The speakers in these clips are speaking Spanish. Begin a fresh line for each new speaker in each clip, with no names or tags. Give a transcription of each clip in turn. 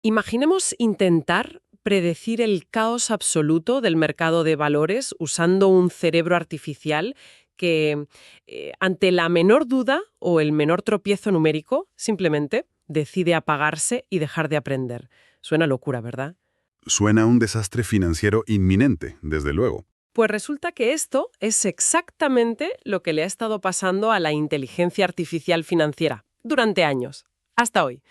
Imaginemos intentar predecir el caos absoluto del mercado de valores usando un cerebro artificial que, ante la menor duda o el menor tropiezo numérico, simplemente decide apagarse y dejar de aprender. Suena locura, ¿verdad?
Suena a un desastre financiero inminente, desde luego.
Pues resulta que esto es exactamente lo que le ha estado pasando a la inteligencia artificial financiera durante años, hasta hoy.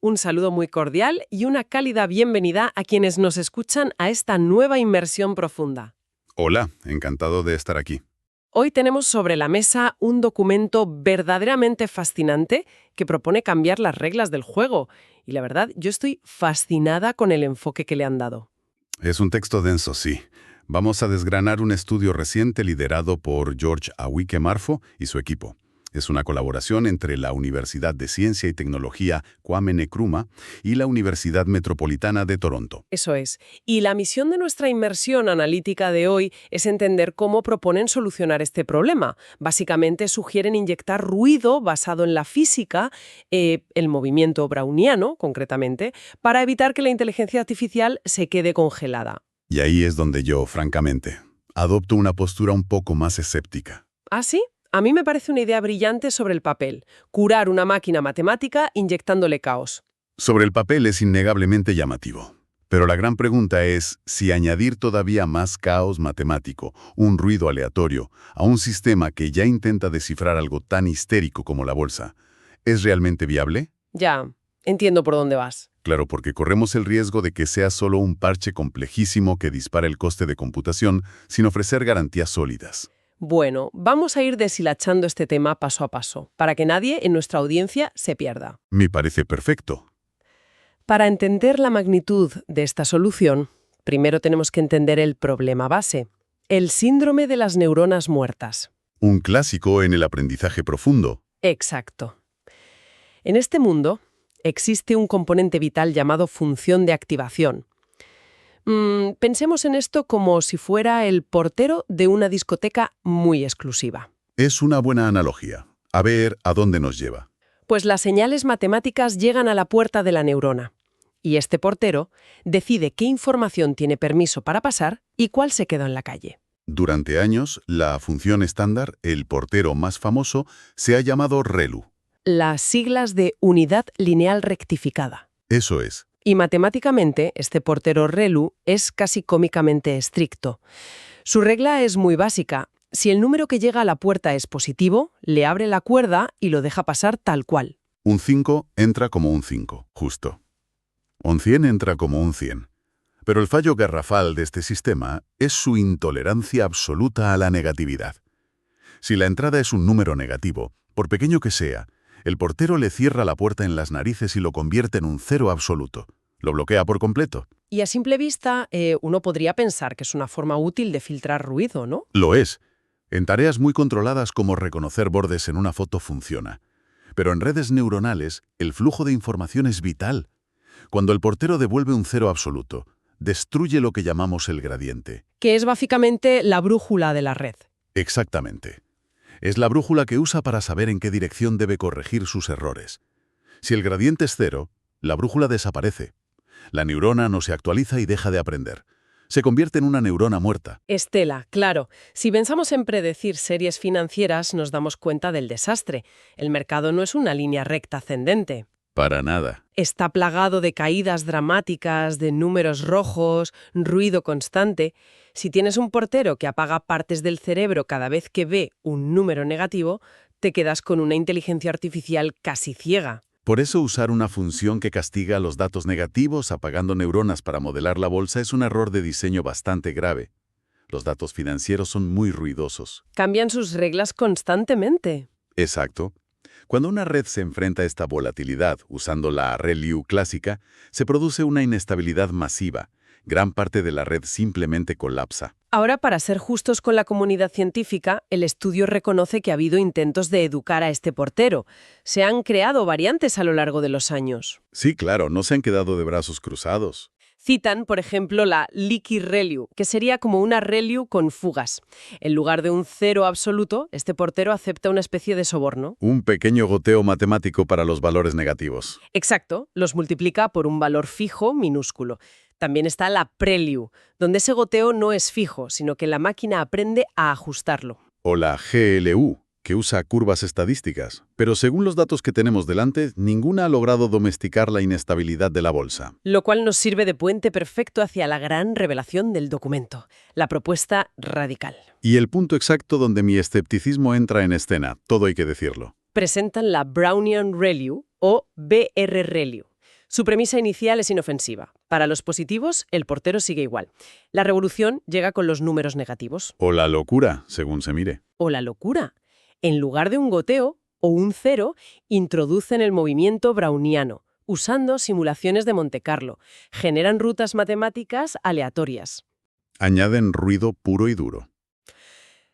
Un saludo muy cordial y una cálida bienvenida a quienes nos escuchan a esta nueva inmersión profunda.
Hola, encantado de estar aquí.
Hoy tenemos sobre la mesa un documento verdaderamente fascinante que propone cambiar las reglas del juego. Y la verdad, yo estoy fascinada con el enfoque que le han dado.
Es un texto denso, sí. Vamos a desgranar un estudio reciente liderado por George Awike Marfo y su equipo. Es una colaboración entre la Universidad de Ciencia y Tecnología Kwame Nkrumah y la Universidad Metropolitana de Toronto.
Eso es. Y la misión de nuestra inmersión analítica de hoy es entender cómo proponen solucionar este problema. Básicamente sugieren inyectar ruido basado en la física, el movimiento browniano, concretamente, para evitar que la inteligencia artificial se quede congelada.
Y ahí es donde yo, francamente, adopto una postura un poco más escéptica.
¿Ah, sí? A mí me parece una idea brillante sobre el papel. Curar una máquina matemática inyectándole caos.
Sobre el papel es innegablemente llamativo. Pero la gran pregunta es si añadir todavía más caos matemático, un ruido aleatorio, a un sistema que ya intenta descifrar algo tan histérico como la bolsa, ¿es realmente viable?
Ya, entiendo por dónde vas.
Claro, porque corremos el riesgo de que sea solo un parche complejísimo que dispara el coste de computación sin ofrecer garantías sólidas.
Bueno, vamos a ir deshilachando este tema paso a paso, para que nadie en nuestra audiencia se pierda.
Me parece perfecto.
Para entender la magnitud de esta solución, primero tenemos que entender el problema base, el síndrome de las neuronas muertas.
Un clásico en el aprendizaje profundo.
Exacto. En este mundo existe un componente vital llamado función de activación. Pensemos en esto como si fuera el portero de una discoteca muy exclusiva.
Es una buena analogía. A ver a dónde nos lleva.
Pues las señales matemáticas llegan a la puerta de la neurona. Y este portero decide qué información tiene permiso para pasar y cuál se quedó en la calle.
Durante años, la función estándar, el portero más famoso, se ha llamado ReLU.
Las siglas de unidad lineal rectificada.
Eso es.
Y matemáticamente, este portero ReLU es casi cómicamente estricto. Su regla es muy básica. Si el número que llega a la puerta es positivo, le abre la cuerda y lo deja pasar tal cual.
Un 5 entra como un 5, justo. Un 100 entra como un 100. Pero el fallo garrafal de este sistema es su intolerancia absoluta a la negatividad. Si la entrada es un número negativo, por pequeño que sea, el portero le cierra la puerta en las narices y lo convierte en un cero absoluto. Lo bloquea por completo.
Y a simple vista, uno podría pensar que es una forma útil de filtrar ruido, ¿no?
Lo es. En tareas muy controladas como reconocer bordes en una foto funciona. Pero en redes neuronales, el flujo de información es vital. Cuando el portero devuelve un cero absoluto, destruye lo que llamamos el gradiente.
Que es básicamente la brújula de la red.
Exactamente. Es la brújula que usa para saber en qué dirección debe corregir sus errores. Si el gradiente es cero, la brújula desaparece. La neurona no se actualiza y deja de aprender. Se convierte en una neurona muerta.
Estela, claro. Si pensamos en predecir series financieras, nos damos cuenta del desastre. El mercado no es una línea recta ascendente.
Para nada.
Está plagado de caídas dramáticas, de números rojos, ruido constante. Si tienes un portero que apaga partes del cerebro cada vez que ve un número negativo, te quedas con una inteligencia artificial casi ciega.
Por eso usar una función que castiga los datos negativos apagando neuronas para modelar la bolsa es un error de diseño bastante grave. Los datos financieros son muy ruidosos.
Cambian sus reglas constantemente.
Exacto. Cuando una red se enfrenta a esta volatilidad usando la ReLU clásica, se produce una inestabilidad masiva. Gran parte de la red simplemente colapsa.
Ahora, para ser justos con la comunidad científica, el estudio reconoce que ha habido intentos de educar a este portero. Se han creado variantes a lo largo de los años.
Sí, claro, no se han quedado de brazos cruzados.
Citan, por ejemplo, la leaky ReLU, que sería como una ReLU con fugas. En lugar de un 0 absoluto, este portero acepta una especie de soborno.
Un pequeño goteo matemático para los valores negativos.
Exacto, los multiplica por un valor fijo minúsculo. También está la PReLU, donde ese goteo no es fijo, sino que la máquina aprende a ajustarlo.
O la GLU, que usa curvas estadísticas, pero según los datos que tenemos delante, ninguna ha logrado domesticar la inestabilidad de la bolsa.
Lo cual nos sirve de puente perfecto hacia la gran revelación del documento, la propuesta radical.
Y el punto exacto donde mi escepticismo entra en escena, todo hay que decirlo.
Presentan la Brownian ReLU o BR-ReLU. Su premisa inicial es inofensiva. Para los positivos, el portero sigue igual. La revolución llega con los números negativos.
O la locura, según se mire.
O la locura. En lugar de un goteo o un 0, introducen el movimiento browniano, usando simulaciones de Monte Carlo. Generan rutas matemáticas aleatorias.
Añaden ruido puro y duro.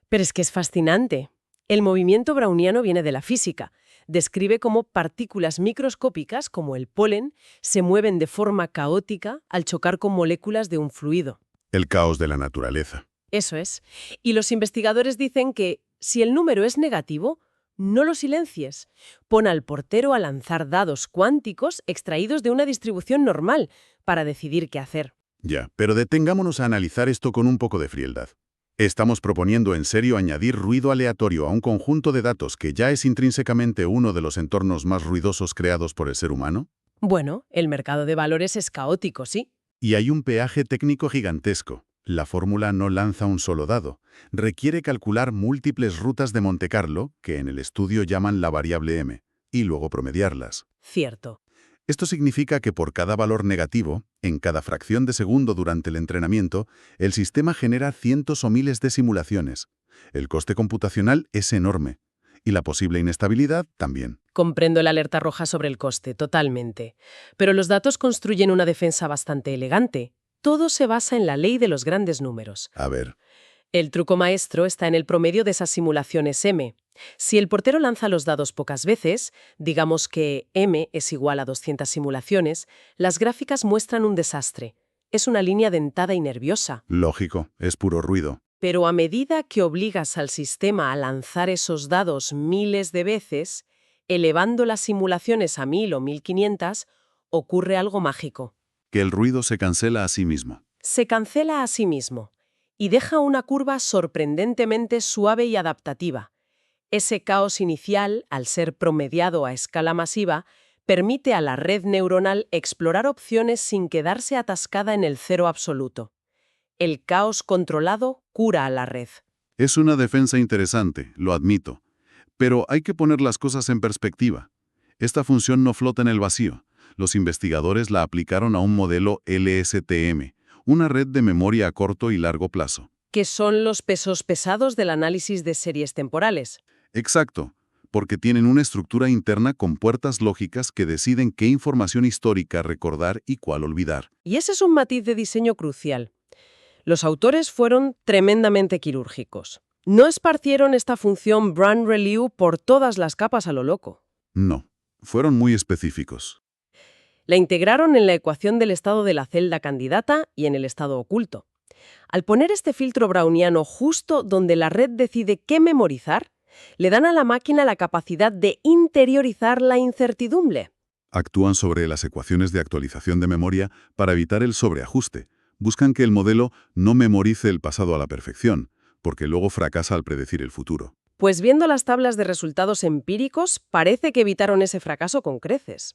Pero es que es fascinante. El movimiento browniano viene de la física. Describe cómo partículas microscópicas, como el polen, se mueven de forma caótica al chocar con moléculas de un fluido.
El caos de la naturaleza.
Eso es. Y los investigadores dicen que, si el número es negativo, no lo silencies. Pon al portero a lanzar dados cuánticos extraídos de una distribución normal para decidir qué hacer.
Ya, pero detengámonos a analizar esto con un poco de frialdad. ¿Estamos proponiendo en serio añadir ruido aleatorio a un conjunto de datos que ya es intrínsecamente uno de los entornos más ruidosos creados por el ser humano?
Bueno, el mercado de valores es caótico, sí.
Y hay un peaje técnico gigantesco. La fórmula no lanza un solo dado. Requiere calcular múltiples rutas de Monte Carlo, que en el estudio llaman la variable m, y luego promediarlas.
Cierto.
Esto significa que por cada valor negativo, en cada fracción de segundo durante el entrenamiento, el sistema genera cientos o miles de simulaciones. El coste computacional es enorme. Y la posible inestabilidad también.
Comprendo la alerta roja sobre el coste, totalmente. Pero los datos construyen una defensa bastante elegante. Todo se basa en la ley de los grandes números.
A ver.
El truco maestro está en el promedio de esas simulaciones M. Si el portero lanza los dados pocas veces, digamos que M es igual a 200 simulaciones, las gráficas muestran un desastre. Es una línea dentada y nerviosa.
Lógico, es puro ruido.
Pero a medida que obligas al sistema a lanzar esos dados miles de veces, elevando las simulaciones a 1000 o 1500, ocurre algo mágico.
Que el ruido se cancela a sí mismo.
Se cancela a sí mismo y deja una curva sorprendentemente suave y adaptativa. Ese caos inicial, al ser promediado a escala masiva, permite a la red neuronal explorar opciones sin quedarse atascada en el 0 absoluto. El caos controlado cura a la red.
Es una defensa interesante, lo admito. Pero hay que poner las cosas en perspectiva. Esta función no flota en el vacío. Los investigadores la aplicaron a un modelo LSTM, una red de memoria a corto y largo plazo.
Que son los pesos pesados del análisis de series temporales.
Exacto, porque tienen una estructura interna con puertas lógicas que deciden qué información histórica recordar y cuál olvidar.
Y ese es un matiz de diseño crucial. Los autores fueron tremendamente quirúrgicos. No esparcieron esta función Brownian-ReLU por todas las capas a lo loco.
No, fueron muy específicos.
La integraron en la ecuación del estado de la celda candidata y en el estado oculto. Al poner este filtro browniano justo donde la red decide qué memorizar, le dan a la máquina la capacidad de interiorizar la incertidumbre.
Actúan sobre las ecuaciones de actualización de memoria para evitar el sobreajuste. Buscan que el modelo no memorice el pasado a la perfección, porque luego fracasa al predecir el futuro.
Pues viendo las tablas de resultados empíricos, parece que evitaron ese fracaso con creces.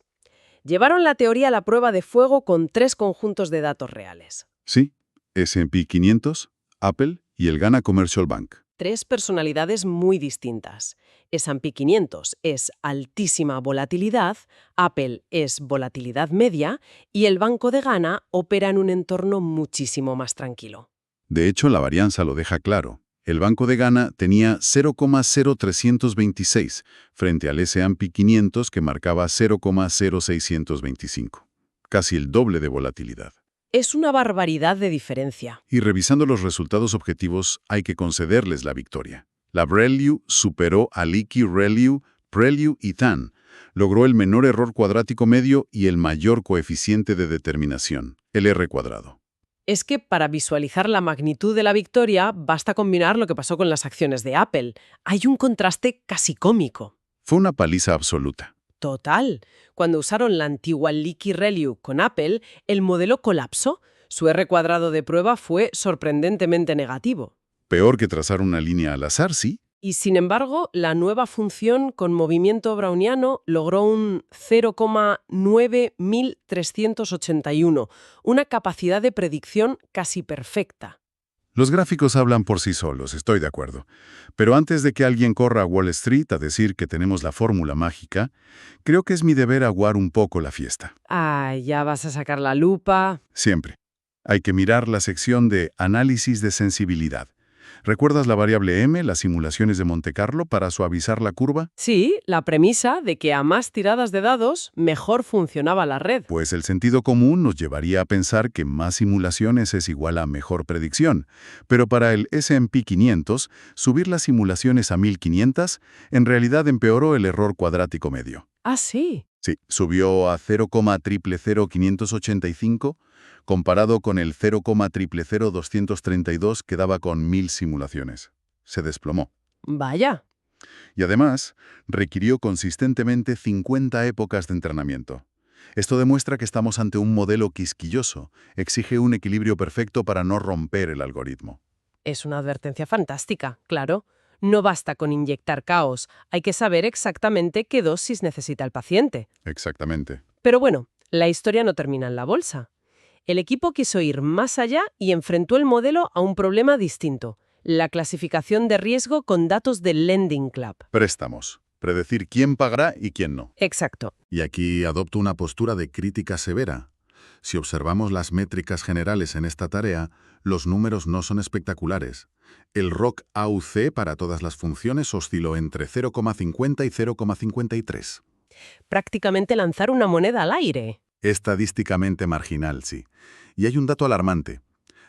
Llevaron la teoría a la prueba de fuego con 3 conjuntos de datos reales.
Sí, S&P 500, Apple y el Ghana Commercial Bank.
3 personalidades muy distintas. S&P 500 es altísima volatilidad, Apple es volatilidad media y el Banco de Ghana opera en un entorno muchísimo más tranquilo.
De hecho, la varianza lo deja claro. El Banco de Ghana tenía 0,0326 frente al S&P 500 que marcaba 0,0625. Casi el doble de volatilidad.
Es una barbaridad de diferencia.
Y revisando los resultados objetivos, hay que concederles la victoria. La ReLU superó a Leaky ReLU, PReLU y TAN, Logró el menor error cuadrático medio y el mayor coeficiente de determinación, el R².
Es que para visualizar la magnitud de la victoria basta combinar lo que pasó con las acciones de Apple. Hay un contraste casi cómico.
Fue una paliza absoluta.
Total. Cuando usaron la antigua Leaky ReLU con Apple, el modelo colapsó. Su R² de prueba fue sorprendentemente negativo.
Peor que trazar una línea al azar, sí.
Y sin embargo, la nueva función con movimiento browniano logró un 0,9381, una capacidad de predicción casi perfecta.
Los gráficos hablan por sí solos, estoy de acuerdo. Pero antes de que alguien corra a Wall Street a decir que tenemos la fórmula mágica, creo que es mi deber aguar un poco la fiesta.
Ya vas a sacar la lupa.
Siempre. Hay que mirar la sección de análisis de sensibilidad. ¿Recuerdas la variable M, las simulaciones de Monte Carlo, para suavizar la curva?
Sí, la premisa de que a más tiradas de dados, mejor funcionaba la red.
Pues el sentido común nos llevaría a pensar que más simulaciones es igual a mejor predicción. Pero para el S&P 500, subir las simulaciones a 1500 en realidad empeoró el error cuadrático medio.
Ah, sí.
Sí, subió a 0,000585, comparado con el 0,000232 que daba con 1000 simulaciones. Se desplomó.
Vaya.
Y además, requirió consistentemente 50 épocas de entrenamiento. Esto demuestra que estamos ante un modelo quisquilloso. Exige un equilibrio perfecto para no romper el algoritmo.
Es una advertencia fantástica, claro. No basta con inyectar caos, hay que saber exactamente qué dosis necesita el paciente.
Exactamente.
Pero bueno, la historia no termina en la bolsa. El equipo quiso ir más allá y enfrentó el modelo a un problema distinto, la clasificación de riesgo con datos del Lending Club.
Préstamos. Predecir quién pagará y quién no.
Exacto.
Y aquí adopto una postura de crítica severa. Si observamos las métricas generales en esta tarea, los números no son espectaculares. El ROC AUC para todas las funciones osciló entre 0,50 y 0,53.
Prácticamente lanzar una moneda al aire.
Estadísticamente marginal, sí. Y hay un dato alarmante.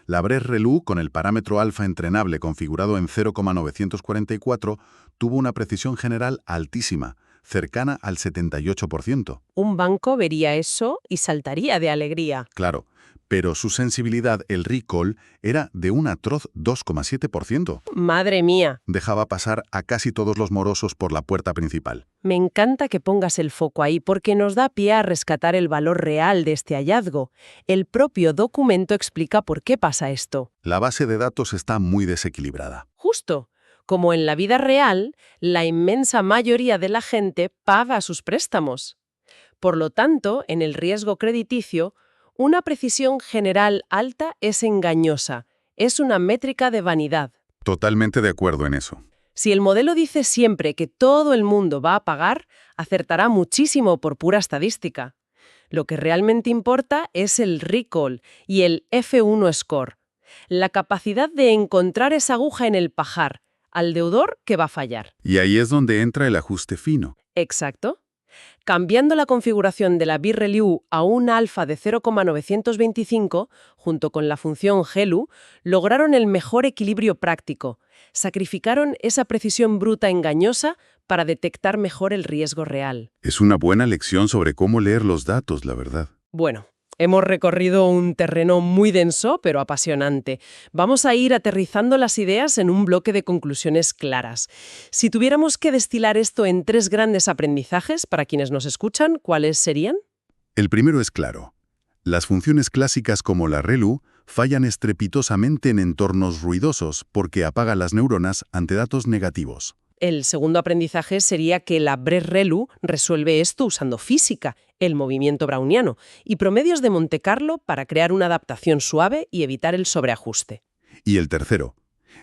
La BREF-ReLU, con el parámetro alfa entrenable configurado en 0,944, tuvo una precisión general altísima, cercana al 78%.
Un banco vería eso y saltaría de alegría.
Claro, pero su sensibilidad, el recall, era de un atroz 2,7%.
Madre mía.
Dejaba pasar a casi todos los morosos por la puerta principal.
Me encanta que pongas el foco ahí porque nos da pie a rescatar el valor real de este hallazgo. El propio documento explica por qué pasa esto.
La base de datos está muy desequilibrada.
Justo. Como en la vida real, la inmensa mayoría de la gente paga sus préstamos. Por lo tanto, en el riesgo crediticio, una precisión general alta es engañosa. Es una métrica de vanidad.
Totalmente de acuerdo en eso.
Si el modelo dice siempre que todo el mundo va a pagar, acertará muchísimo por pura estadística. Lo que realmente importa es el recall y el F1 score, la capacidad de encontrar esa aguja en el pajar, al deudor que va a fallar.
Y ahí es donde entra el ajuste fino.
Exacto. Cambiando la configuración de la BReLU a un alfa de 0,925, junto con la función GELU, lograron el mejor equilibrio práctico. Sacrificaron esa precisión bruta engañosa para detectar mejor el riesgo real.
Es una buena lección sobre cómo leer los datos, la verdad.
Bueno, hemos recorrido un terreno muy denso, pero apasionante. Vamos a ir aterrizando las ideas en un bloque de conclusiones claras. Si tuviéramos que destilar esto en 3 grandes aprendizajes para quienes nos escuchan, ¿cuáles serían?
El primero es claro. Las funciones clásicas como la ReLU fallan estrepitosamente en entornos ruidosos porque apagan las neuronas ante datos negativos.
El segundo aprendizaje sería que la BReF-ReLU resuelve esto usando física, el movimiento browniano, y promedios de Monte Carlo para crear una adaptación suave y evitar el sobreajuste.
Y el tercero,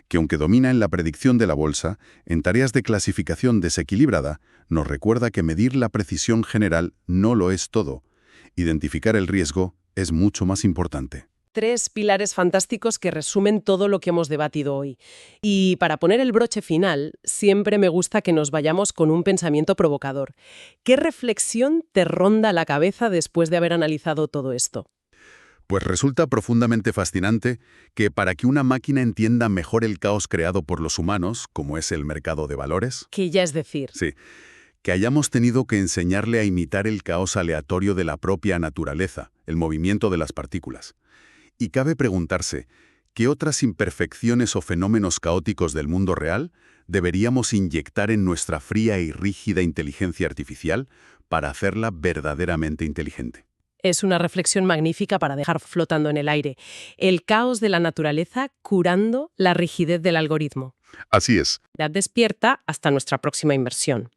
que aunque domina en la predicción de la bolsa, en tareas de clasificación desequilibrada, nos recuerda que medir la precisión general no lo es todo. Identificar el riesgo es mucho más importante.
3 pilares fantásticos que resumen todo lo que hemos debatido hoy. Y para poner el broche final, siempre me gusta que nos vayamos con un pensamiento provocador. ¿Qué reflexión te ronda la cabeza después de haber analizado todo esto?
Pues resulta profundamente fascinante que para que una máquina entienda mejor el caos creado por los humanos, como es el mercado de valores,
Que ya es decir,
sí, que hayamos tenido que enseñarle a imitar el caos aleatorio de la propia naturaleza, el movimiento de las partículas. Y cabe preguntarse, ¿qué otras imperfecciones o fenómenos caóticos del mundo real deberíamos inyectar en nuestra fría y rígida inteligencia artificial para hacerla verdaderamente inteligente?
Es una reflexión magnífica para dejar flotando en el aire. El caos de la naturaleza curando la rigidez del algoritmo.
Así es.
Ya despierta hasta nuestra próxima inversión.